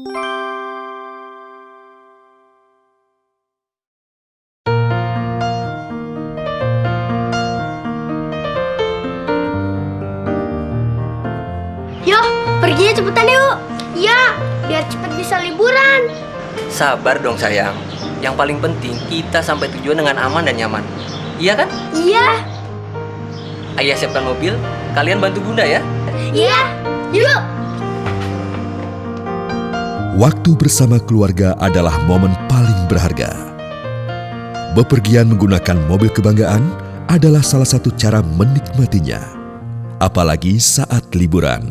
Yuk, perginya cepetan yuk. Ya, biar cepet bisa liburan. Sabar dong sayang. Yang paling penting kita sampai tujuan dengan aman dan nyaman. Iya kan? Iya. Ayah siapkan mobil, kalian bantu bunda ya. Iya, yuk. Waktu bersama keluarga adalah momen paling berharga. Bepergian menggunakan mobil kebanggaan adalah salah satu cara menikmatinya, apalagi saat liburan.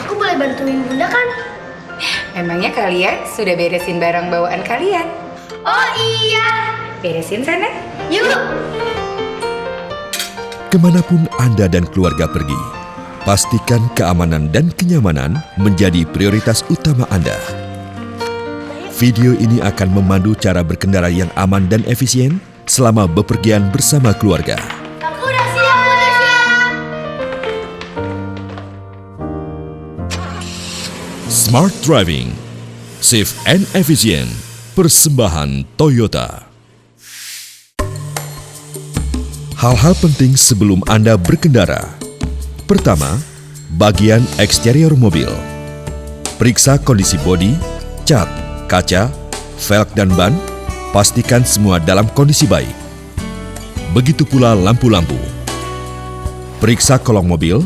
Aku boleh bantuin bunda kan? Memangnya kalian sudah beresin barang bawaan kalian? Oh iya. Beresin sana. Yuk. Kemanapun Anda dan keluarga pergi, pastikan keamanan dan kenyamanan menjadi prioritas utama Anda. Video ini akan memandu cara berkendara yang aman dan efisien selama bepergian bersama keluarga. Aku udah siap, udah siap. Smart Driving, Safe and Efficient, persembahan Toyota. Hal-hal penting sebelum Anda berkendara. Pertama, bagian eksterior mobil. Periksa kondisi bodi, cat, kaca, velg dan ban, pastikan semua dalam kondisi baik. Begitu pula lampu-lampu. Periksa kolong mobil,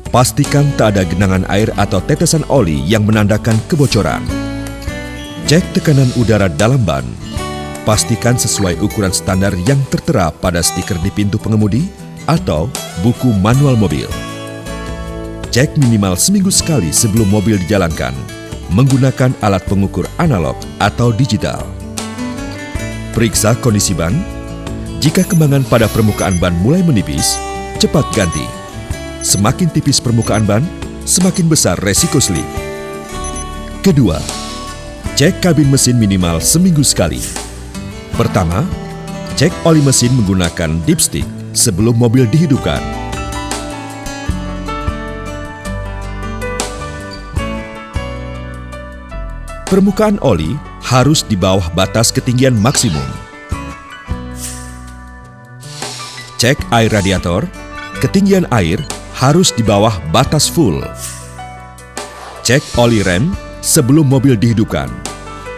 pastikan tak ada genangan air atau tetesan oli yang menandakan kebocoran. Cek tekanan udara dalam ban. Pastikan sesuai ukuran standar yang tertera pada stiker di pintu pengemudi atau buku manual mobil. Cek minimal seminggu sekali sebelum mobil dijalankan menggunakan alat pengukur analog atau digital. Periksa kondisi ban. Jika kembangan pada permukaan ban mulai menipis, cepat ganti. Semakin tipis permukaan ban, semakin besar resiko slip. Kedua, cek kabin mesin minimal seminggu sekali. Pertama, cek oli mesin menggunakan dipstick sebelum mobil dihidupkan. Permukaan oli harus di bawah batas ketinggian maksimum. Cek air radiator, ketinggian air harus di bawah batas full. Cek oli rem sebelum mobil dihidupkan.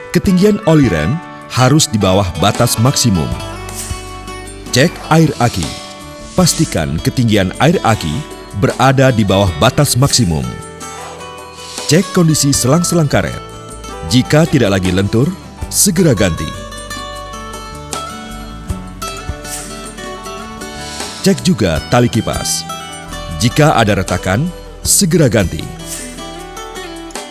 Ketinggian oli rem harus di bawah batas maksimum. Cek air aki. Pastikan ketinggian air aki berada di bawah batas maksimum. Cek kondisi selang-selang karet. Jika tidak lagi lentur, segera ganti. Cek juga tali kipas. Jika ada retakan, segera ganti.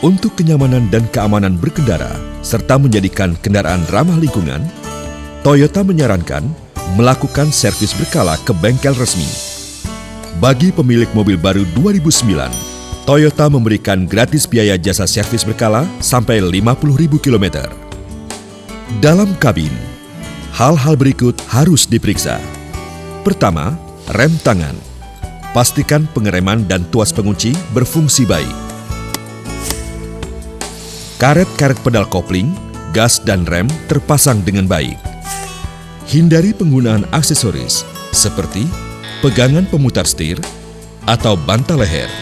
Untuk kenyamanan dan keamanan berkendara, serta menjadikan kendaraan ramah lingkungan, Toyota menyarankan melakukan servis berkala ke bengkel resmi. Bagi pemilik mobil baru 2009, Toyota memberikan gratis biaya jasa servis berkala sampai 50.000 km. Dalam kabin, hal-hal berikut harus diperiksa. Pertama, rem tangan. Pastikan pengereman dan tuas pengunci berfungsi baik. Karet-karet pedal kopling, gas dan rem terpasang dengan baik. Hindari penggunaan aksesoris seperti pegangan pemutar setir atau bantal leher,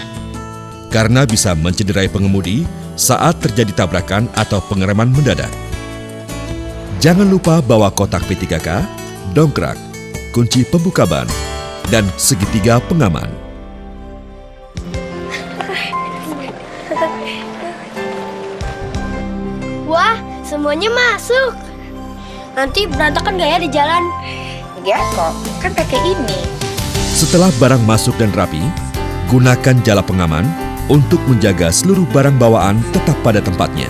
karena bisa mencederai pengemudi saat terjadi tabrakan atau pengereman mendadak. Jangan lupa bawa kotak P3K, dongkrak, kunci pembuka ban, dan segitiga pengaman. Wah, semuanya masuk. Nanti berantakan gak ya di jalan? Enggak kok, kan pakai ini. Setelah barang masuk dan rapi, gunakan jala pengaman untuk menjaga seluruh barang bawaan tetap pada tempatnya.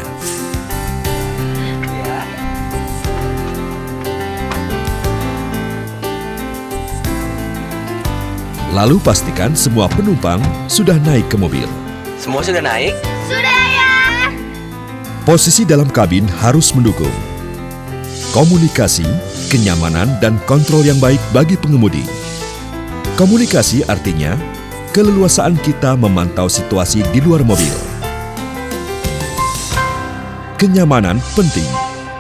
Lalu pastikan semua penumpang sudah naik ke mobil. Semua sudah naik? Sudah ya. Posisi dalam kabin harus mendukung. Komunikasi, kenyamanan dan kontrol yang baik bagi pengemudi. Komunikasi artinya keleluasaan kita memantau situasi di luar mobil. Kenyamanan penting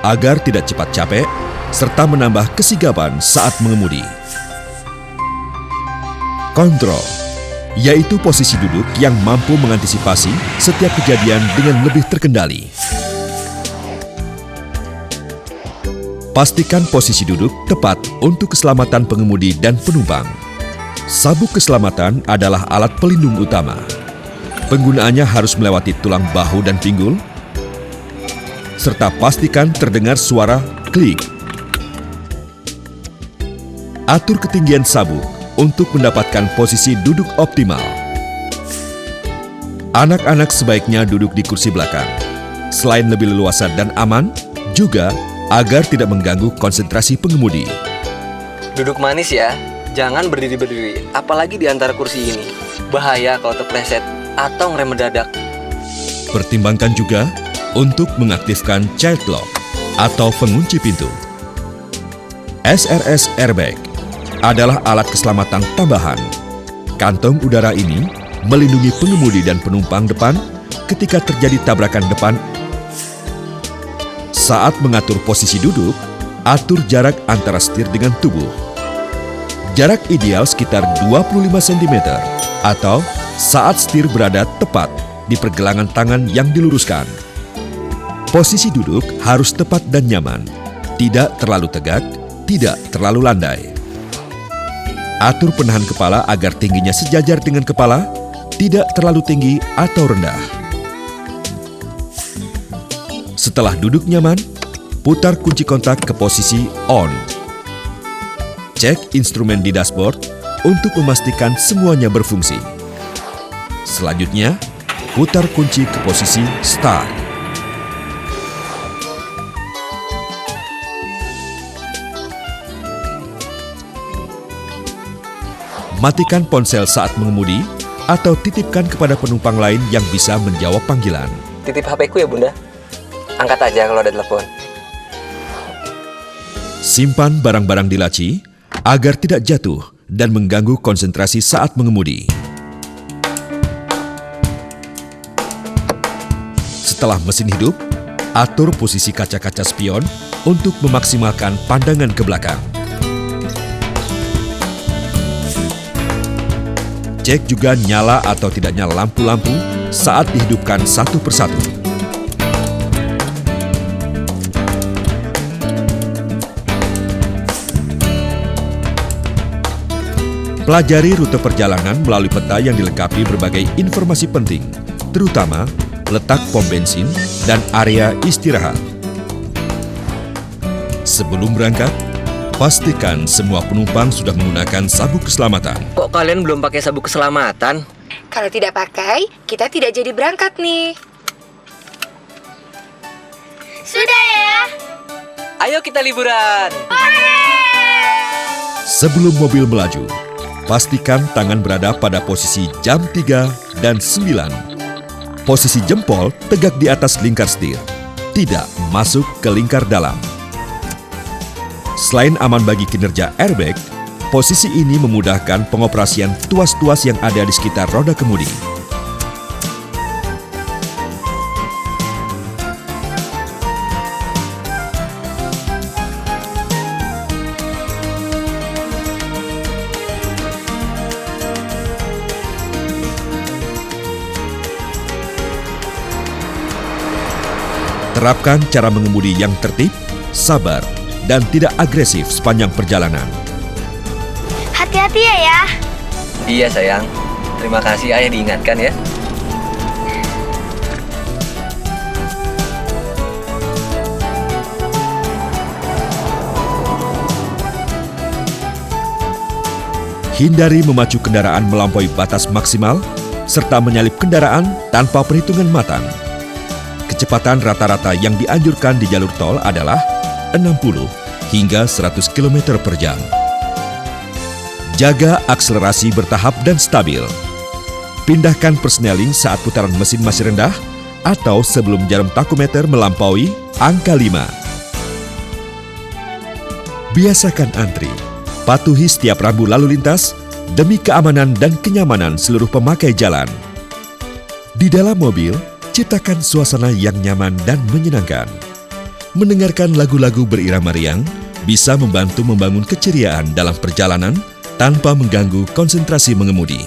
agar tidak cepat capek serta menambah kesigapan saat mengemudi. Kontrol, yaitu posisi duduk yang mampu mengantisipasi setiap kejadian dengan lebih terkendali. Pastikan posisi duduk tepat untuk keselamatan pengemudi dan penumpang. Sabuk keselamatan adalah alat pelindung utama. Penggunaannya harus melewati tulang bahu dan pinggul, serta pastikan terdengar suara klik. Atur ketinggian sabuk untuk mendapatkan posisi duduk optimal. Anak-anak sebaiknya duduk di kursi belakang. Selain lebih leluasa dan aman, juga agar tidak mengganggu konsentrasi pengemudi. Duduk manis ya, jangan berdiri-berdiri, apalagi di antara kursi ini. Bahaya kalau terpleset atau ngerem mendadak. Pertimbangkan juga untuk mengaktifkan child lock atau pengunci pintu. SRS Airbag adalah alat keselamatan tambahan. Kantong udara ini melindungi pengemudi dan penumpang depan ketika terjadi tabrakan depan. Saat mengatur posisi duduk, atur jarak antara setir dengan tubuh. Jarak ideal sekitar 25 cm atau saat setir berada tepat di pergelangan tangan yang diluruskan. Posisi duduk harus tepat dan nyaman, tidak terlalu tegak, tidak terlalu landai. Atur penahan kepala agar tingginya sejajar dengan kepala, tidak terlalu tinggi atau rendah. Setelah duduk nyaman, putar kunci kontak ke posisi on. Cek instrumen di dashboard untuk memastikan semuanya berfungsi. Selanjutnya, putar kunci ke posisi start. Matikan ponsel saat mengemudi atau titipkan kepada penumpang lain yang bisa menjawab panggilan. Titip HP-ku ya Bunda. Angkat aja kalau ada telepon. Simpan barang-barang di laci agar tidak jatuh dan mengganggu konsentrasi saat mengemudi. Setelah mesin hidup, atur posisi kaca-kaca spion untuk memaksimalkan pandangan ke belakang. Cek juga nyala atau tidaknya lampu-lampu saat dihidupkan satu persatu. Pelajari rute perjalanan melalui peta yang dilengkapi berbagai informasi penting, terutama letak pom bensin dan area istirahat. Sebelum berangkat, pastikan semua penumpang sudah menggunakan sabuk keselamatan. Kok kalian belum pakai sabuk keselamatan? Kalau tidak pakai, kita tidak jadi berangkat nih. Sudah ya. Ayo kita liburan. Sebelum mobil melaju, pastikan tangan berada pada posisi jam 3 dan 9. Posisi jempol tegak di atas lingkar setir, tidak masuk ke lingkar dalam. Selain aman bagi kinerja airbag, posisi ini memudahkan pengoperasian tuas-tuas yang ada di sekitar roda kemudi. Terapkan cara mengemudi yang tertib, sabar, dan tidak agresif sepanjang perjalanan. Hati-hati ya. Iya sayang, terima kasih ayah diingatkan ya. Hindari memacu kendaraan melampaui batas maksimal, serta menyalip kendaraan tanpa perhitungan matang. Kecepatan rata-rata yang dianjurkan di jalur tol adalah 60 hingga 100 km per jam. Jaga akselerasi bertahap dan stabil. Pindahkan persneling saat putaran mesin masih rendah atau sebelum jarum takometer melampaui angka 5. Biasakan antri, patuhi setiap rambu lalu lintas demi keamanan dan kenyamanan seluruh pemakai jalan. Di dalam mobil, ciptakan suasana yang nyaman dan menyenangkan. Mendengarkan lagu-lagu berirama riang bisa membantu membangun keceriaan dalam perjalanan tanpa mengganggu konsentrasi mengemudi.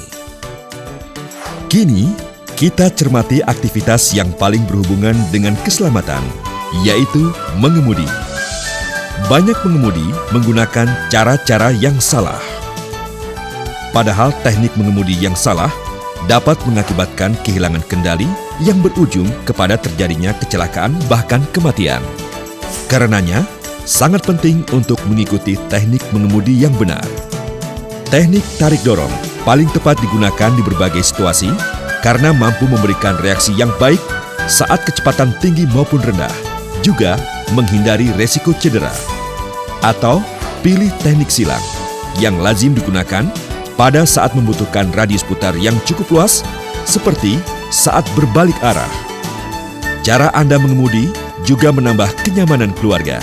Kini, kita cermati aktivitas yang paling berhubungan dengan keselamatan, yaitu mengemudi. Banyak pengemudi menggunakan cara-cara yang salah. Padahal teknik mengemudi yang salah dapat mengakibatkan kehilangan kendali yang berujung kepada terjadinya kecelakaan bahkan kematian. Karenanya, sangat penting untuk mengikuti teknik mengemudi yang benar. Teknik tarik dorong paling tepat digunakan di berbagai situasi karena mampu memberikan reaksi yang baik saat kecepatan tinggi maupun rendah, juga menghindari resiko cedera. Atau pilih teknik silang yang lazim digunakan pada saat membutuhkan radius putar yang cukup luas, seperti saat berbalik arah. Cara Anda mengemudi juga menambah kenyamanan keluarga.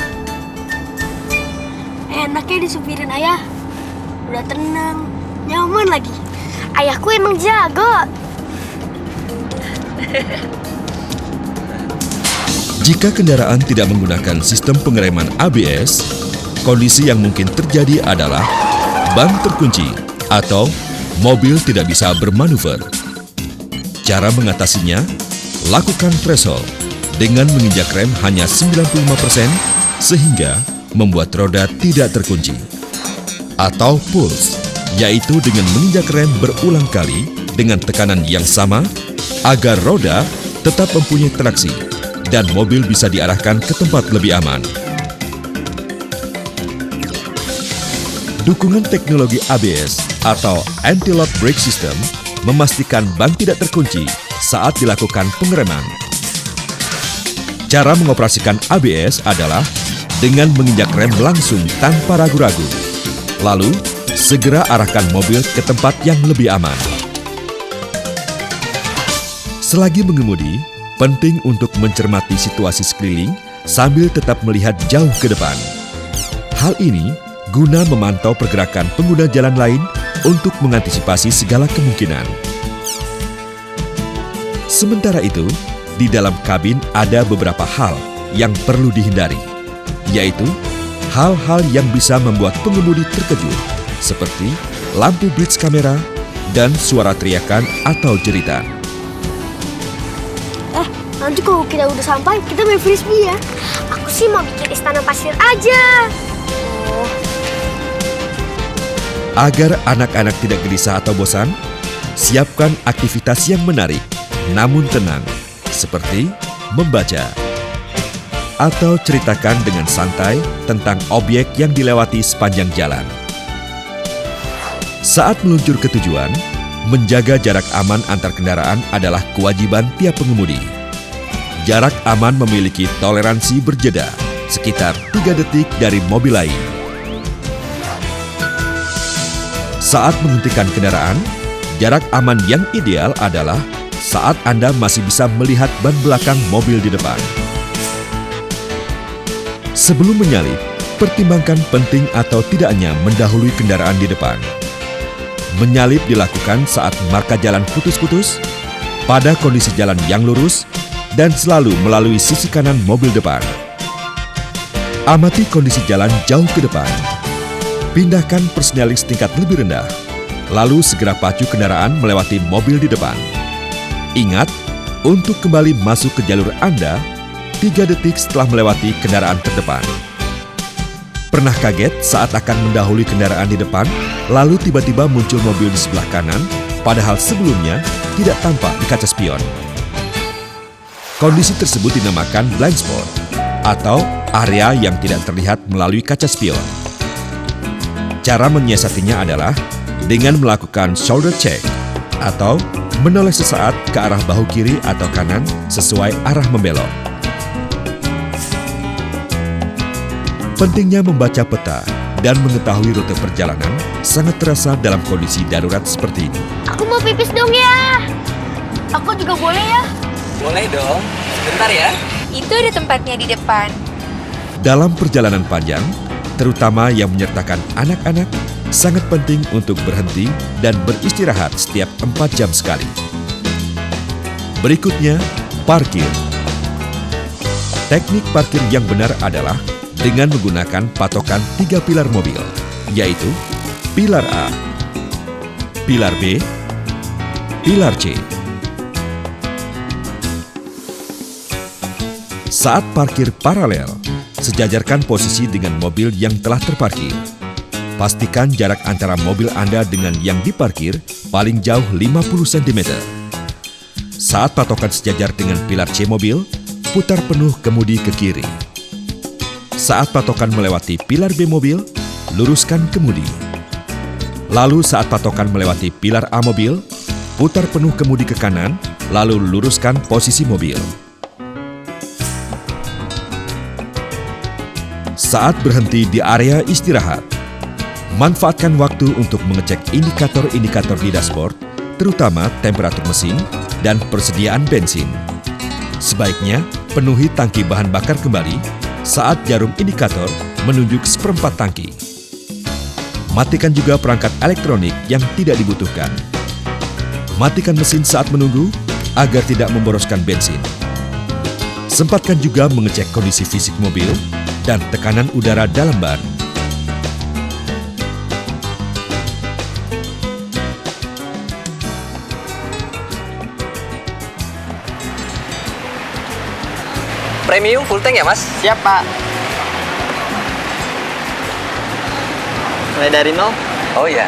Enaknya disupirin ayah. Udah tenang, nyaman lagi. Ayahku emang jago. Jika kendaraan tidak menggunakan sistem pengereman ABS, kondisi yang mungkin terjadi adalah ban terkunci atau mobil tidak bisa bermanuver. Cara mengatasinya, lakukan threshold dengan menginjak rem hanya 95% sehingga membuat roda tidak terkunci. Atau pulse, yaitu dengan menginjak rem berulang kali dengan tekanan yang sama agar roda tetap mempunyai traksi dan mobil bisa diarahkan ke tempat lebih aman. Dukungan teknologi ABS atau Anti-Lock Brake System memastikan ban tidak terkunci saat dilakukan pengereman. Cara mengoperasikan ABS adalah dengan menginjak rem langsung tanpa ragu-ragu. Lalu, segera arahkan mobil ke tempat yang lebih aman. Selagi mengemudi, penting untuk mencermati situasi sekeliling sambil tetap melihat jauh ke depan. Hal ini guna memantau pergerakan pengguna jalan lain untuk mengantisipasi segala kemungkinan. Sementara itu, di dalam kabin ada beberapa hal yang perlu dihindari, yaitu hal-hal yang bisa membuat pengemudi terkejut, seperti lampu blitz kamera dan suara teriakan atau jeritan. Nanti kalau kita udah sampai, kita main frisbee ya. Aku sih mau bikin istana pasir aja. Agar anak-anak tidak gelisah atau bosan, siapkan aktivitas yang menarik, namun tenang, seperti membaca. Atau ceritakan dengan santai tentang objek yang dilewati sepanjang jalan. Saat meluncur ke tujuan, menjaga jarak aman antar kendaraan adalah kewajiban tiap pengemudi. Jarak aman memiliki toleransi berjeda, sekitar 3 detik dari mobil lain. Saat menghentikan kendaraan, jarak aman yang ideal adalah saat Anda masih bisa melihat ban belakang mobil di depan. Sebelum menyalip, pertimbangkan penting atau tidaknya mendahului kendaraan di depan. Menyalip dilakukan saat marka jalan putus-putus, pada kondisi jalan yang lurus, dan selalu melalui sisi kanan mobil depan. Amati kondisi jalan jauh ke depan. Pindahkan persneling tingkat lebih rendah, lalu segera pacu kendaraan melewati mobil di depan. Ingat, untuk kembali masuk ke jalur Anda, 3 detik setelah melewati kendaraan terdepan. Pernah kaget saat akan mendahului kendaraan di depan, lalu tiba-tiba muncul mobil di sebelah kanan, padahal sebelumnya tidak tampak di kaca spion? Kondisi tersebut dinamakan blind spot, atau area yang tidak terlihat melalui kaca spion. Cara menyiasatinya adalah dengan melakukan shoulder check, atau menoleh sesaat ke arah bahu kiri atau kanan sesuai arah membelok. Pentingnya membaca peta dan mengetahui rute perjalanan sangat terasa dalam kondisi darurat seperti ini. Aku mau pipis dong ya. Aku juga boleh ya. Boleh dong, bentar ya. Itu ada tempatnya di depan. Dalam perjalanan panjang, terutama yang menyertakan anak-anak, sangat penting untuk berhenti dan beristirahat setiap 4 jam sekali. Berikutnya, parkir. Teknik parkir yang benar adalah dengan menggunakan patokan 3 pilar mobil, yaitu pilar A, pilar B, pilar C. Saat parkir paralel, sejajarkan posisi dengan mobil yang telah terparkir. Pastikan jarak antara mobil Anda dengan yang diparkir paling jauh 50 cm. Saat patokan sejajar dengan pilar C mobil, putar penuh kemudi ke kiri. Saat patokan melewati pilar B mobil, luruskan kemudi. Lalu saat patokan melewati pilar A mobil, putar penuh kemudi ke kanan, lalu luruskan posisi mobil. Saat berhenti di area istirahat, manfaatkan waktu untuk mengecek indikator-indikator di dashboard, terutama temperatur mesin dan persediaan bensin. Sebaiknya penuhi tangki bahan bakar kembali saat jarum indikator menunjuk 1/4 tangki. Matikan juga perangkat elektronik yang tidak dibutuhkan. Matikan mesin saat menunggu agar tidak memboroskan bensin. Sempatkan juga mengecek kondisi fisik mobil dan tekanan udara dalam ban. Premium full tank ya, Mas? Siap, Pak. Mulai dari 0. Oh iya.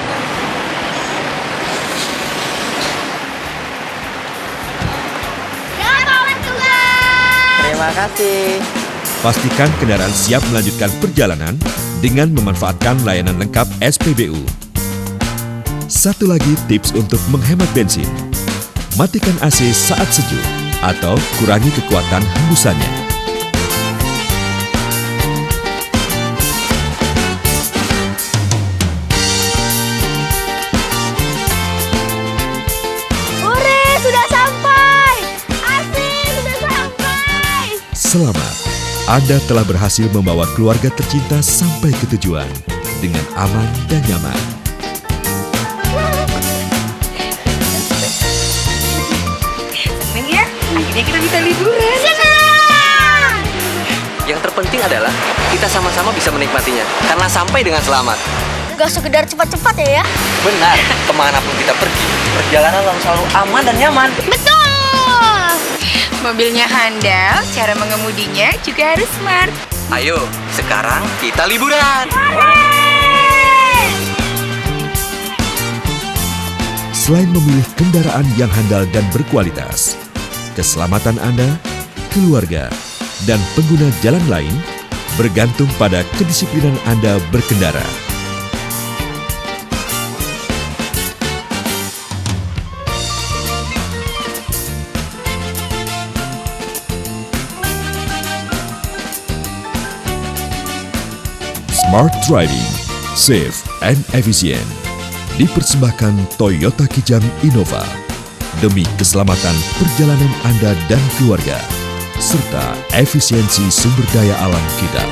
Terima kasih. Pastikan kendaraan siap melanjutkan perjalanan dengan memanfaatkan layanan lengkap SPBU. Satu lagi tips untuk menghemat bensin. Matikan AC saat sejuk atau kurangi kekuatan hembusannya. Hore, sudah sampai. Asik, sudah sampai. Selamat, Anda telah berhasil membawa keluarga tercinta sampai ke tujuan dengan aman dan nyaman. Seneng ya? Akhirnya kita bisa liburan. Senang. Yang terpenting adalah kita sama-sama bisa menikmatinya karena sampai dengan selamat. Gak sekedar cepat-cepat ya. Benar, kemanapun kita pergi, perjalanan selalu aman dan nyaman. Betul. Mobilnya handal, cara mengemudinya juga harus smart. Ayo, sekarang kita liburan. Selain memilih kendaraan yang handal dan berkualitas, keselamatan Anda, keluarga, dan pengguna jalan lain bergantung pada kedisiplinan Anda berkendara. Smart Driving, Safe and Efficient, dipersembahkan Toyota Kijang Innova demi keselamatan perjalanan Anda dan keluarga, serta efisiensi sumber daya alam kita.